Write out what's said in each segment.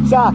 Tja!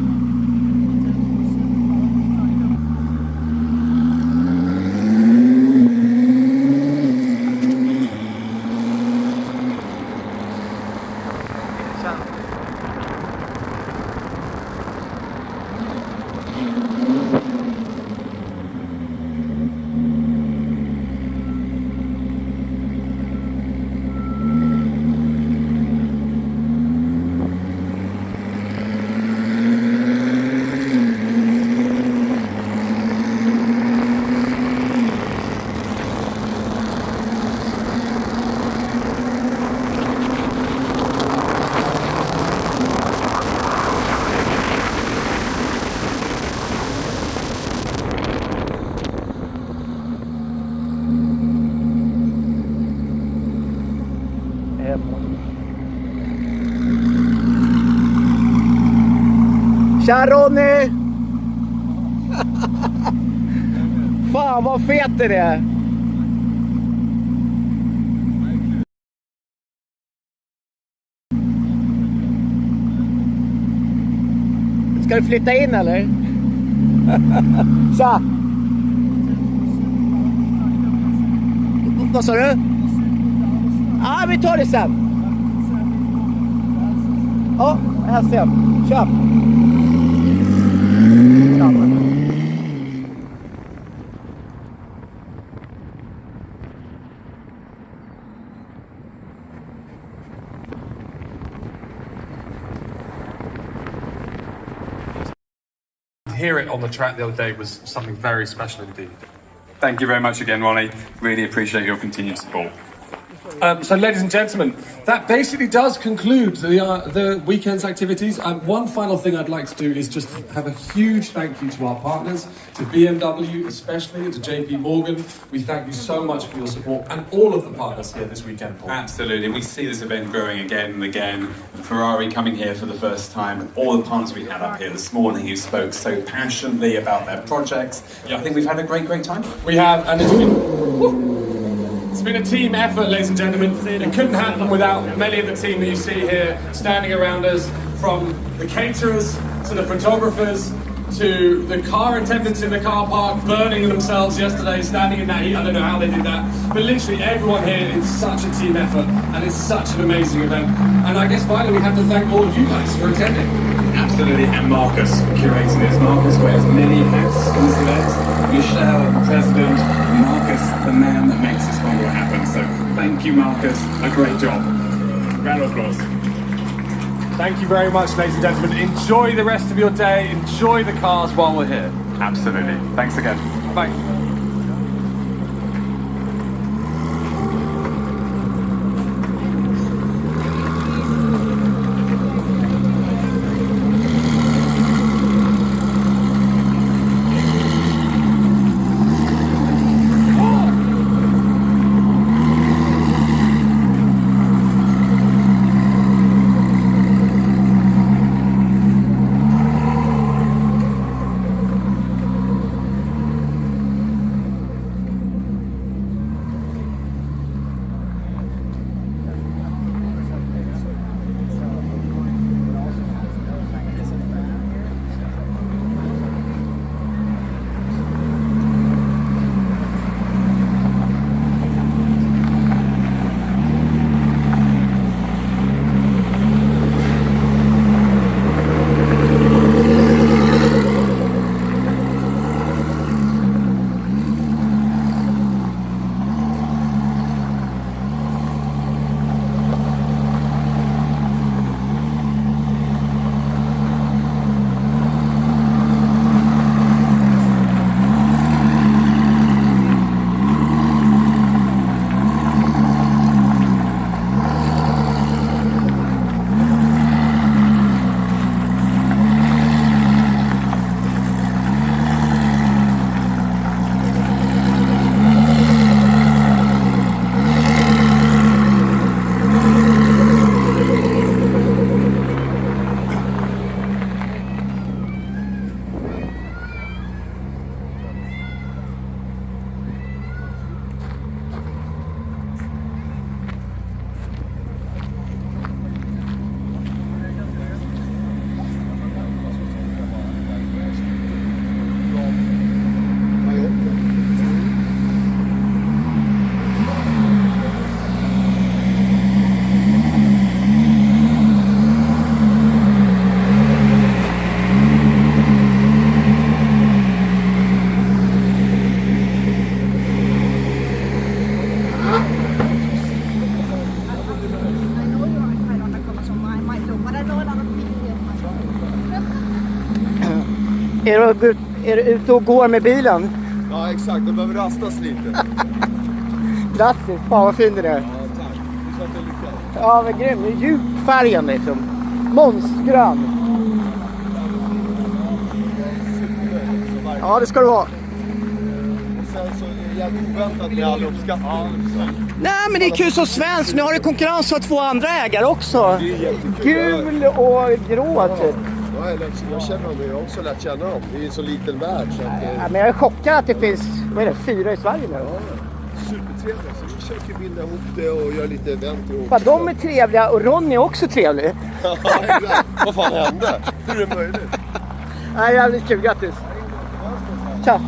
Tja Ronny! Fan vad fet det är! Ska du flytta in eller? Tja! Vad sa du? Ja, vi tar det sen. Ja, här ser jag. Tja! Hear it on the track the other day was something very special indeed. Thank you very much again, Ronnie. Really appreciate your continued support. So, ladies and gentlemen, that basically does conclude the weekend's activities. One final thing I'd like to do is just have a huge thank you to our partners, to BMW especially, to JP Morgan. We thank you so much for your support and all of the partners here this weekend, Paul. Absolutely. We see this event growing again and again. Ferrari coming here for the first time. All the partners we had up here this morning who spoke so passionately about their projects. I think we've had a great time. We have, and it's been a team effort, ladies and gentlemen. It couldn't happen without many of the team that you see here standing around us, from the caterers to the photographers to the car attendants in the car park burning themselves yesterday, standing in that heat. I don't know how they did that, but literally everyone here is such a team effort and it's such an amazing event. And I guess finally we have to thank all of you guys for attending. Absolutely, and Marcus for curating this. Marcus wears many hats in this event. Michelle, the president, Marcus, the man that makes this convo happen. So thank you, Marcus. A great job. Round of applause. Thank you very much, ladies and gentlemen. Enjoy the rest of your day. Enjoy the cars while we're here. Absolutely. Thanks again. Bye. Är du ute och går med bilen? Ja, exakt. De behöver rastas lite. Grattis, fan vad fin den är. Ja, tack. Du sa att jag lyckades. Ja, men grym. Det är djupfärgen liksom. Monstgrön. Ja, det ska du ha. Och sen så är det jävligt oväntat med all uppskattning. Nej, men det är kul som svensk. Nu har du konkurrens av 2 andra ägare också. Det är jättekul. Gul och grå typ. Ja, jag känner dem. Jag har också lärt känna dem. Det är en så liten värld. Så att Ja, men jag är chockad att det finns, vad är det, 4 i Sverige nu. supertrevligt. Så vi försöker binda ihop det och göra lite event ihop. Fan, de är trevliga och Ronny är också trevlig. Ja, exakt. Vad fan hände? Hur är det möjligt? Nej, jävligt kul. Grattis. Tja.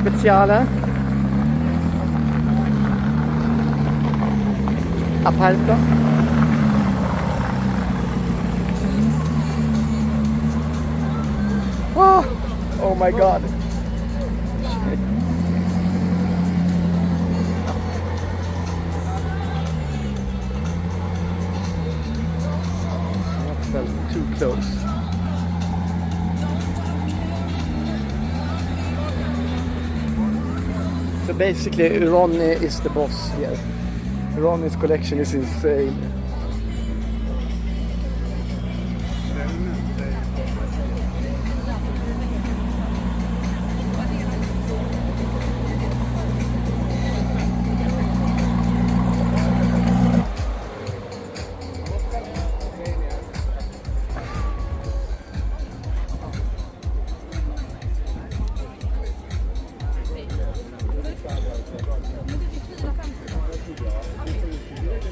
Speciale. Aperto. Oh my god. Shit. That's too close. So basically, Ronny is the boss here. Ronny's collection is insane.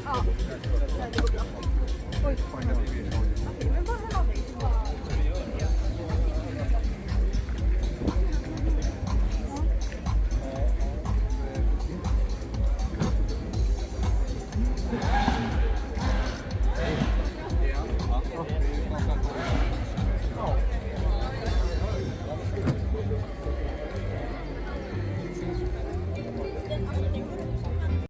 Ja.